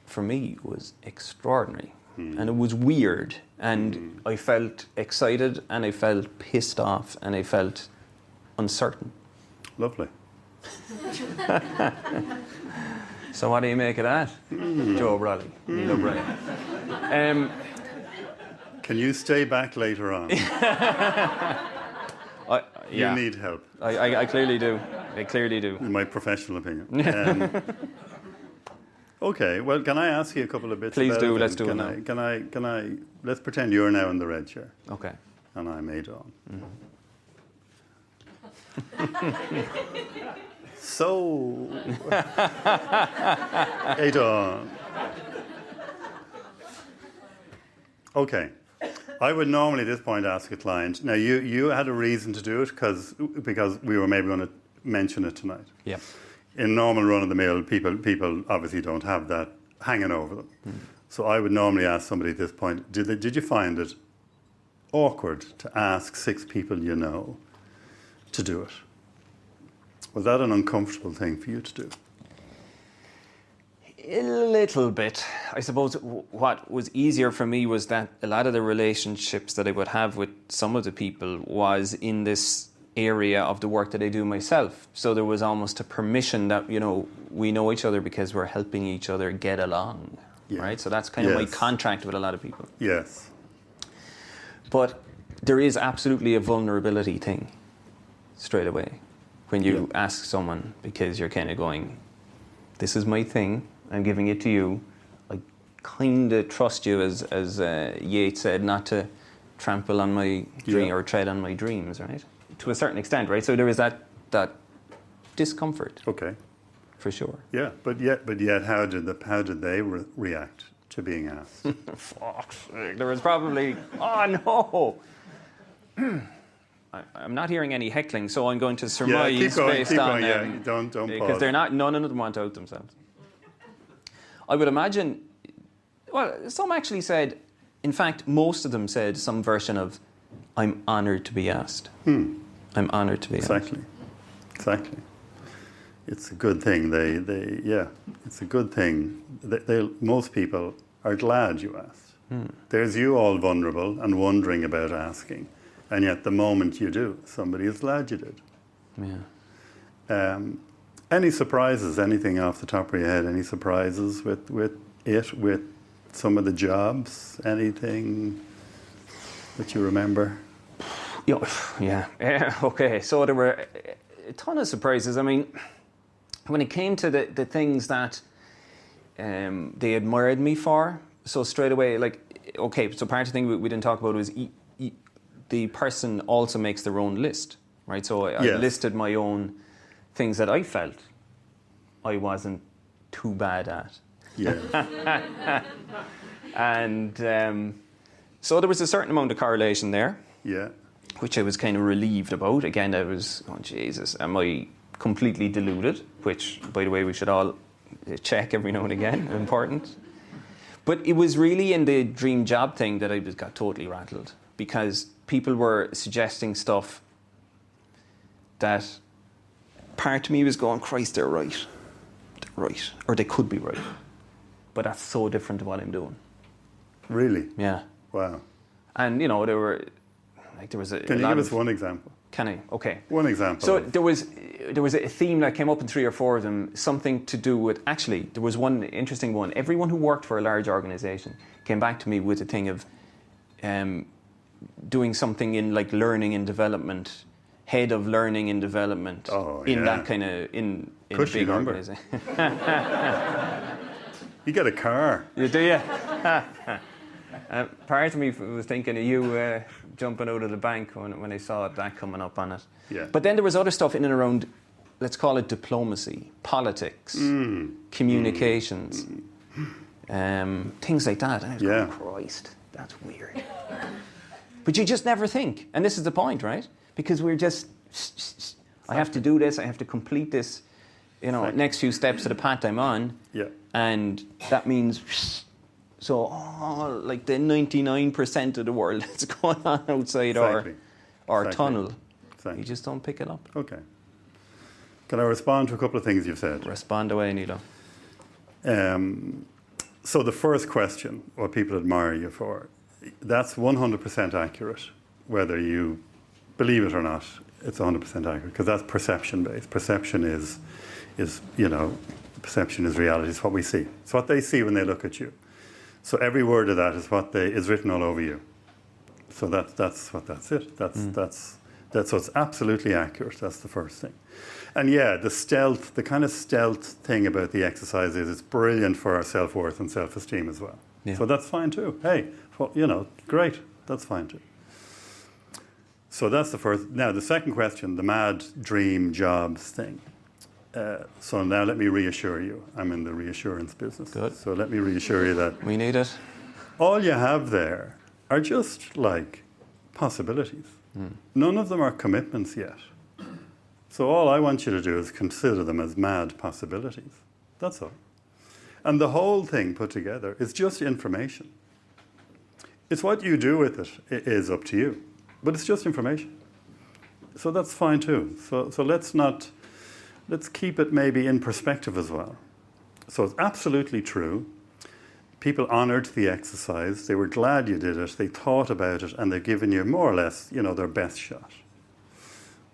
for me, was extraordinary. And it was weird. And I felt excited, and I felt pissed off, and I felt uncertain. Lovely. So what do you make of that, Joe Bradley, Neil O'Brien? Can you stay back later on? You need help. I clearly do. I clearly do. In my professional opinion. Okay, well, can I ask you a couple of bits? Please about do. it Let's then? do it now. Can I? Let's pretend you're now in the red chair, Okay. and I'm Aodan. So, Aodan. Okay. I would normally at this point ask a client. Now, you had a reason to do it because we were maybe going to mention it tonight. Yep. In normal run-of-the-mill, people obviously don't have that hanging over them. So I would normally ask somebody at this point, did you find it awkward to ask 6 people you know to do it? Was that an uncomfortable thing for you to do? A little bit. I suppose what was easier for me was that a lot of the relationships that I would have with some of the people was in this area of the work that I do myself. So there was almost a permission that, we know each other because we're helping each other get along, right? So that's kind of my contract with a lot of people. Yes. But there is absolutely a vulnerability thing straight away when you ask someone, because you're kind of going, this is my thing, I'm giving it to you. I kind of trust you, as Yeats said, not to trample on my dream or tread on my dreams, right? To a certain extent, right? So there is that discomfort. Okay. For sure. Yeah, but yet, how did they react to being asked? Fuck's sake, there was probably, oh no. I'm not hearing any heckling, so I'm going to surmise keep going, based on don't because pause. none of them want to out themselves. I would imagine. Well, some actually said. In fact, most of them said some version of, "I'm honoured to be asked." I'm honoured to be asked. Exactly. It's a good thing. It's a good thing. Most people are glad you asked. There's you all vulnerable and wondering about asking, and yet the moment you do, somebody is glad you did. Yeah. Any surprises? Anything off the top of your head? Any surprises with some of the jobs? Anything that you remember? Yeah. Okay. So there were a ton of surprises. I mean, when it came to the things that they admired me for, so straight away, so part of the thing we didn't talk about was the person also makes their own list, right? So I listed my own things that I felt I wasn't too bad at. Yeah. And so there was a certain amount of correlation there. Yeah. Which I was kind of relieved about. Again, I was, oh Jesus, am I completely deluded? Which, by the way, we should all check every now and again, important. But it was really in the dream job thing that I just got totally rattled, because people were suggesting stuff that part of me was going, Christ, they're right. They're right. Or they could be right. But that's so different to what I'm doing. Really? Yeah. Wow. And, there was a Can you give us one example? Can I? Okay. One example. So there was a theme that came up in 3 or 4 of them, something to do with, actually, there was one interesting one. Everyone who worked for a large organisation came back to me with a thing of doing something in learning and development, head of learning and development that kind of, in a big organisation. You get a car. You do, yeah. Part of me was thinking of you jumping out of the bank when I saw that coming up on it. Yeah. But then there was other stuff in and around, let's call it diplomacy, politics, communications, things like that. And I was going, Christ, that's weird. But you just never think. And this is the point, right? Because we're just, I have to do this, I have to complete this, next few steps of the path I'm on. Yeah. And that means... So, the 99% of the world that's going on outside our tunnel, you just don't pick it up. Okay. Can I respond to a couple of things you've said? Respond away, Nilo. So the first question, what people admire you for, that's 100% accurate. Whether you believe it or not, it's 100% accurate, because that's perception-based. Perception is reality. It's what we see. It's what they see when they look at you. So every word of that is is written all over you. So that's it. So it's absolutely accurate. That's the first thing. And yeah, the kind of stealth thing about the exercise is it's brilliant for our self-worth and self-esteem as well. Yeah. So that's fine too. Hey, well, great. That's fine too. So that's the first. Now, the second question, the mad dream jobs thing. So now let me reassure you. I'm in the reassurance business. Good. So let me reassure you that We need it. all you have there are just like possibilities. None of them are commitments yet. So all I want you to do is consider them as mad possibilities. That's all. And the whole thing put together is just information. It's what you do with it is up to you. But it's just information. So that's fine too. So let's keep it maybe in perspective as well. So it's absolutely true. People honoured the exercise. They were glad you did it. They thought about it, and they've given you more or less, their best shot.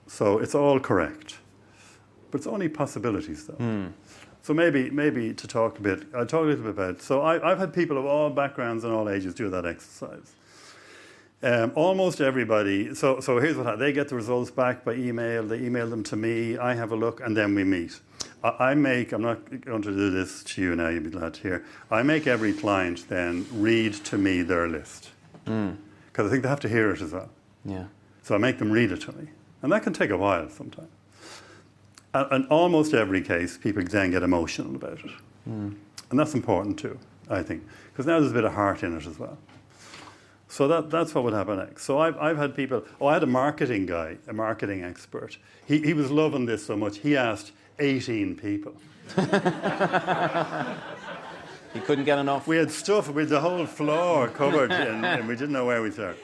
So it's all correct. But it's only possibilities, though. So maybe to talk a bit, I'll talk a little bit about. So I've had people of all backgrounds and all ages do that exercise. Almost everybody. So here's what they get the results back by email. They email them to me. I have a look, and then we meet. I'm not going to do this to you now. You'll be glad to hear. I make every client then read to me their list because I think they have to hear it as well. Yeah. So I make them read it to me, and that can take a while sometimes. And almost every case, people then get emotional about it, and that's important too, I think, because now there's a bit of heart in it as well. So that's what would happen next. So I've had people. I had a marketing guy, a marketing expert. He was loving this so much. He asked 18 people. He couldn't get enough. We had the whole floor covered, and we didn't know where we'd start.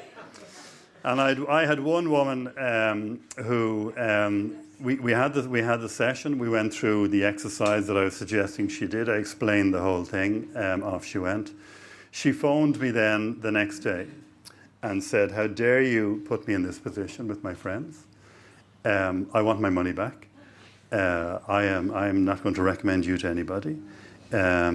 And I had one woman who we had the session. We went through the exercise that I was suggesting she did. I explained the whole thing. Off she went. She phoned me then the next day and said, "How dare you put me in this position with my friends? I want my money back. I'm not going to recommend you to anybody. I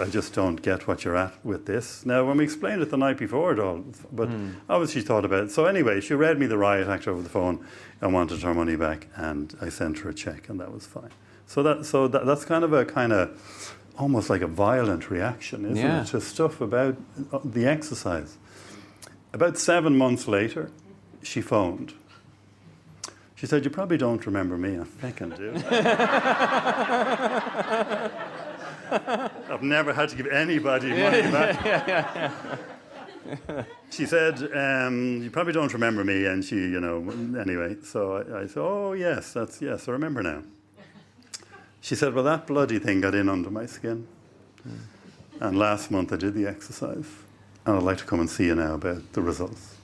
just don't get what you're at with this." Now, when we explained it the night before it all, but obviously she thought about it. So anyway, she read me the riot act over the phone and wanted her money back, and I sent her a check, and that was fine. So that's kind of almost like a violent reaction, isn't it, to stuff about the exercise. About 7 months later, she phoned. She said, "You probably don't remember me." I fucking do. I've never had to give anybody money back. She said, "You probably don't remember me," and she, anyway. So I said, "Oh, yes, yes, I remember now." She said, "Well, that bloody thing got in under my skin. And last month I did the exercise. And I'd like to come and see you now about the results."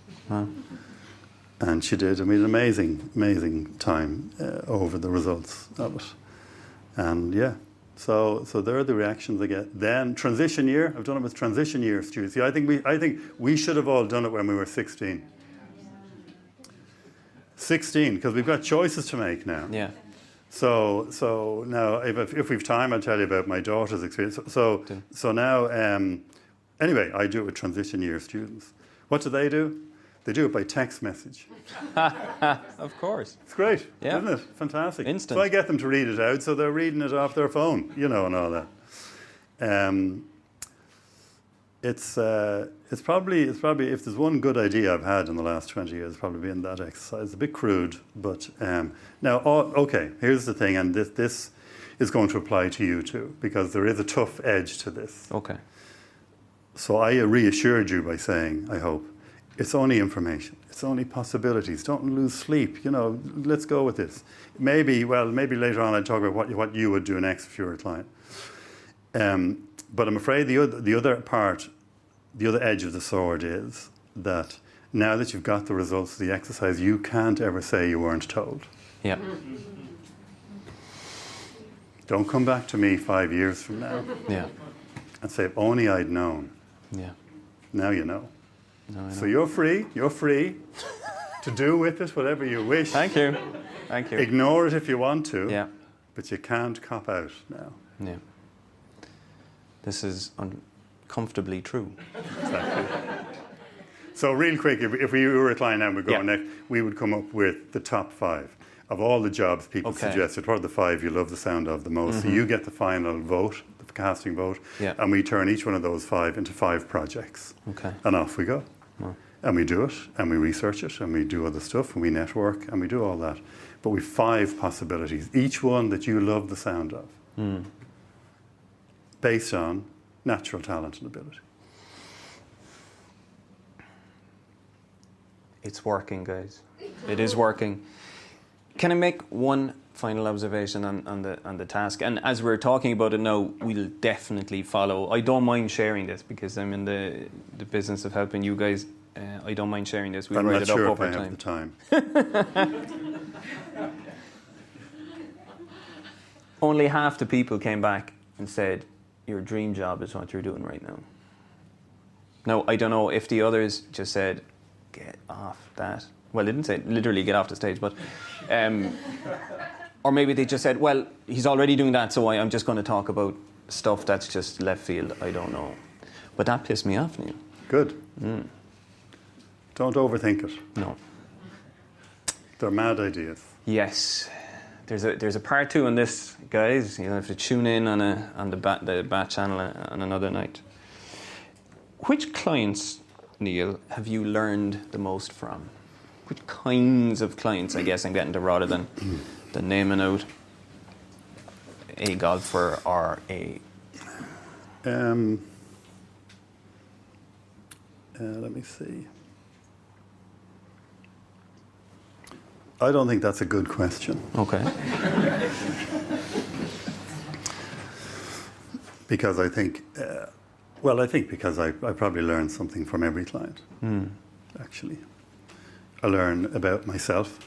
And she did. I mean, an amazing time over the results of it. And yeah, so there are the reactions I get. Then transition year. I've done it with transition year students. See, I think we should have all done it when we were 16. 16, because we've got choices to make now. Yeah. So now, if we've time, I'll tell you about my daughter's experience. So now, anyway, I do it with transition year students. What do? They do it by text message. Of course. It's great, yeah. Isn't it? Fantastic. Instant. So I get them to read it out, so they're reading it off their phone, and all that. It's probably if there's one good idea I've had in the last 20 years, it's probably been that exercise. It's a bit crude, but now, okay, here's the thing, and this is going to apply to you too, because there is a tough edge to this. Okay. So I reassured you by saying, I hope, it's only information. It's only possibilities. Don't lose sleep. Let's go with this. Maybe later on I'll talk about what you would do next if you were a client. But I'm afraid the other edge of the sword is that now that you've got the results of the exercise, you can't ever say you weren't told. Yeah. Don't come back to me 5 years from now. Yeah. And say, if only I'd known. Yeah. Now you know. No, I know. So you're free to do with it whatever you wish. Thank you. Ignore it if you want to. Yeah. But you can't cop out now. Yeah. This is uncomfortably true. Exactly. So real quick, if we were a client and we're going Yeah. next, we would come up with the top 5 of all the jobs people Okay. suggested. What are the 5 you love the sound of the most? So you get the final vote, the casting vote, Yeah. and we turn each one of those 5 into 5 projects. Okay. And off we go. And we do it, and we research it, and we do other stuff, and we network, and we do all that. But we've 5 possibilities, each one that you love the sound of, based on natural talent and ability. It's working, guys. It is working. Can I make one final observation on the task? And as we're talking about it now, we'll definitely follow. I don't mind sharing this because I'm in the business of helping you guys. I don't mind sharing this. We'll I'm write not it up sure if over I time. have the time. Only half the people came back and said, your dream job is what you're doing right now. Now, I don't know if the others just said, get off that. Well, they didn't say literally get off the stage, but... or maybe they just said, well, he's already doing that, so I'm just going to talk about stuff that's just left field. I don't know. But that pissed me off, Neil. Good. Don't overthink it. No. They're mad ideas. Yes. There's a part 2 on this, guys. You'll have to tune in on the Bat channel on another night. Which clients, Neil, have you learned the most from? Which kinds of clients, I guess I'm getting to, rather than naming out a golfer or a... Let me see. I don't think that's a good question. Okay. Because I think, because I probably learn something from every client, actually. I learn about myself,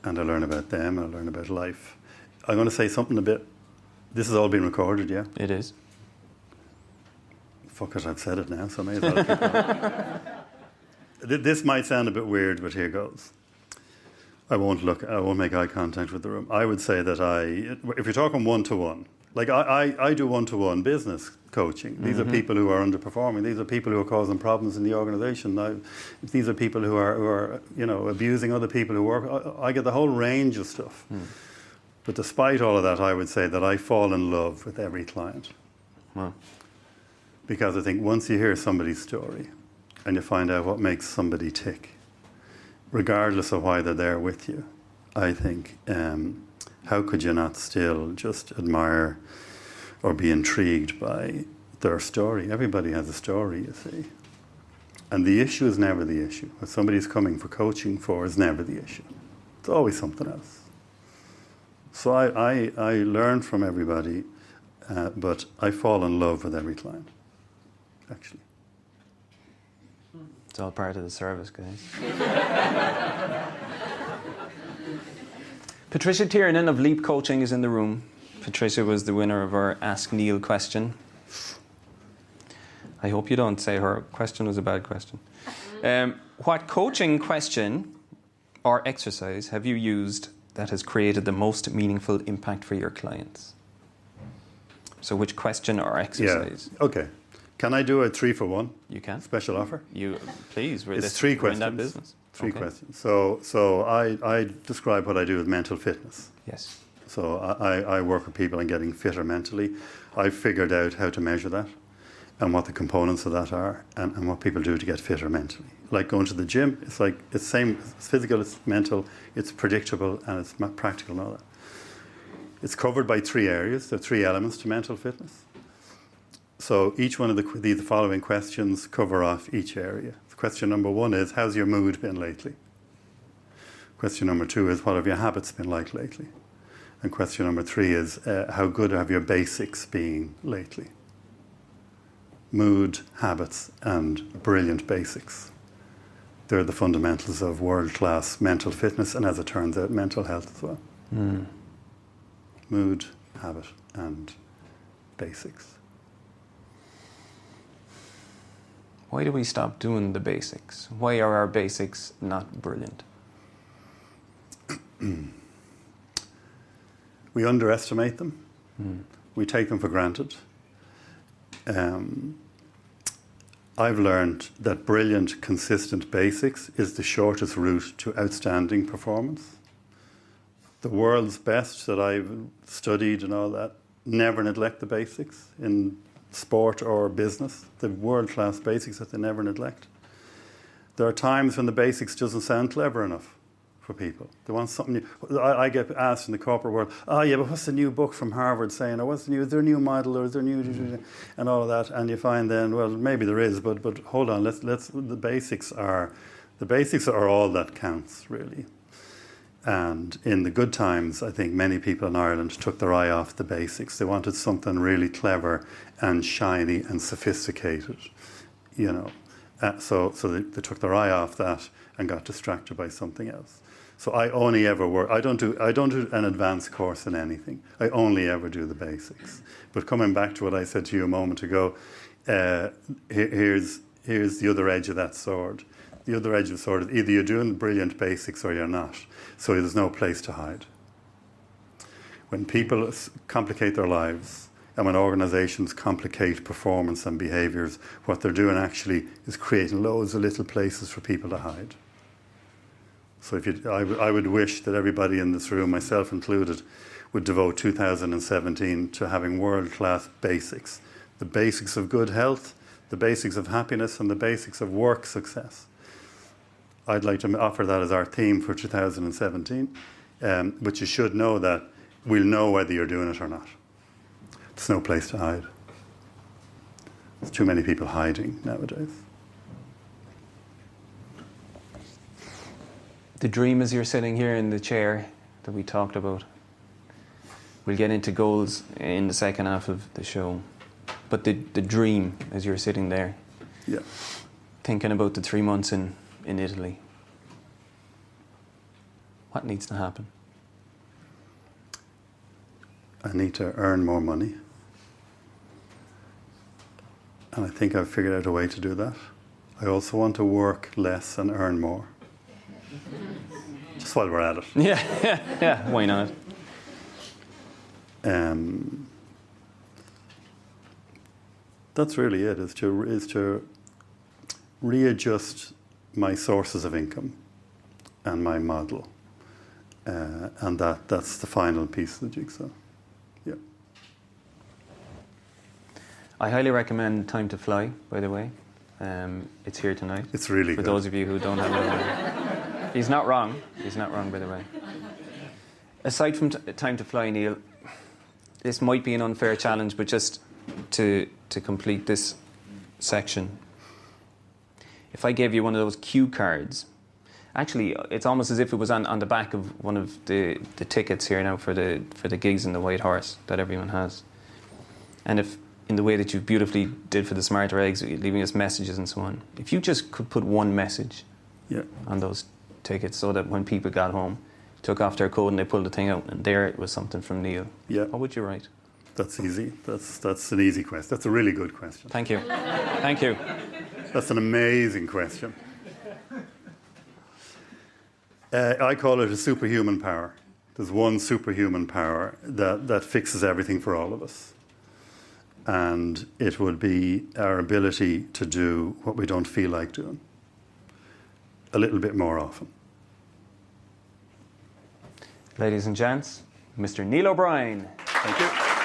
and I learn about them, and I learn about life. I'm going to say something a bit, this has all been recorded, yeah? It is. Fuck it, I've said it now, so I may as well keep going. This might sound a bit weird, but here goes. I won't make eye contact with the room. I would say that if you're talking one-to-one, like I do one-to-one business coaching. These are people who are underperforming. These are people who are causing problems in the organisation. These are people who are abusing other people who work. I get the whole range of stuff. But despite all of that, I would say that I fall in love with every client. Wow. Because I think once you hear somebody's story and you find out what makes somebody tick, regardless of why they're there with you, I think, how could you not still just admire or be intrigued by their story? Everybody has a story, you see. And the issue is never the issue. What somebody's coming for coaching for is never the issue. It's always something else. So I learn from everybody, but I fall in love with every client, actually. It's all part of the service, guys. Patricia Tiernan of Leap Coaching is in the room. Patricia was the winner of our Ask Neil question. I hope you don't say her question was a bad question. What coaching question or exercise have you used that has created the most meaningful impact for your clients? So which question or exercise? Yeah, okay. Can I do a 3-for-1? You can. Special offer? You please. It's 3 we're questions. in that business. Three Okay. questions. So I describe what I do with mental fitness. Yes. So I work with people on getting fitter mentally. I've figured out how to measure that and what the components of that are and what people do to get fitter mentally. Like going to the gym, it's like it's same. It's physical, it's mental, it's predictable, and it's practical and all that. It's covered by 3 areas. There are 3 elements to mental fitness. So each one of the following questions cover off each area. Question number 1 is, how's your mood been lately? Question number 2 is, what have your habits been like lately? And question number 3 is, how good have your basics been lately? Mood, habits, and brilliant basics. They're the fundamentals of world-class mental fitness, and as it turns out, mental health as well. Mood, habit, and basics. Why do we stop doing the basics? Why are our basics not brilliant? We underestimate them. We take them for granted. I've learned that brilliant, consistent basics is the shortest route to outstanding performance. The world's best that I've studied and all that never neglect the basics in sport or business, the world-class basics that they never neglect. There are times when the basics doesn't sound clever enough for people. They want something new. I get asked in the corporate world, oh yeah, but what's the new book from Harvard saying? Or what's the new, is there a new model, or is there new, and all of that. And you find then, well, maybe there is, but hold on, the basics are all that counts, really. And in the good times, I think many people in Ireland took their eye off the basics. They wanted something really clever and shiny and sophisticated, you know. So they took their eye off that and got distracted by something else. So I only ever work. I don't do an advanced course in anything. I only ever do the basics. But coming back to what I said to you a moment ago, here's the other edge of that sword. The other edge of the sword is either you're doing brilliant basics or you're not. So there's no place to hide. When people complicate their lives and when organizations complicate performance and behaviors, what they're doing actually is creating loads of little places for people to hide. So I would wish that everybody in this room, myself included, would devote 2017 to having world-class basics. The basics of good health, the basics of happiness, and the basics of work success. I'd like to offer that as our theme for 2017, but you should know that we'll know whether you're doing it or not. There's no place to hide. There's too many people hiding nowadays. The dream as you're sitting here in the chair that we talked about. We'll get into goals in the second half of the show. But the dream as you're sitting there. Yeah. Thinking about the 3 months in Italy. What needs to happen? I need to earn more money. And I think I've figured out a way to do that. I also want to work less and earn more. Just while we're at it. Yeah, why not? That's really it, is to readjust my sources of income and my model. And that's the final piece of the jigsaw. Yeah. I highly recommend Time to Fly, by the way. It's here tonight. It's really for good. those of you who don't have it. He's not wrong. He's not wrong, by the way. Aside from Time to Fly, Neil, this might be an unfair challenge, but just to complete this section, if I gave you one of those cue cards, actually, it's almost as if it was on the back of one of the tickets here now for the gigs in the White Horse that everyone has. And if, in the way that you beautifully did for the Smarter Eggs, leaving us messages and so on, if you just could put one message on those tickets so that when people got home, took off their coat and they pulled the thing out and there it was something from Neil, what would you write? That's easy. That's an easy question. That's a really good question. Thank you. Thank you. That's an amazing question. I call it a superhuman power. There's one superhuman power that fixes everything for all of us. And it would be our ability to do what we don't feel like doing a little bit more often. Ladies and gents, Mr. Neil O'Brien. Thank you.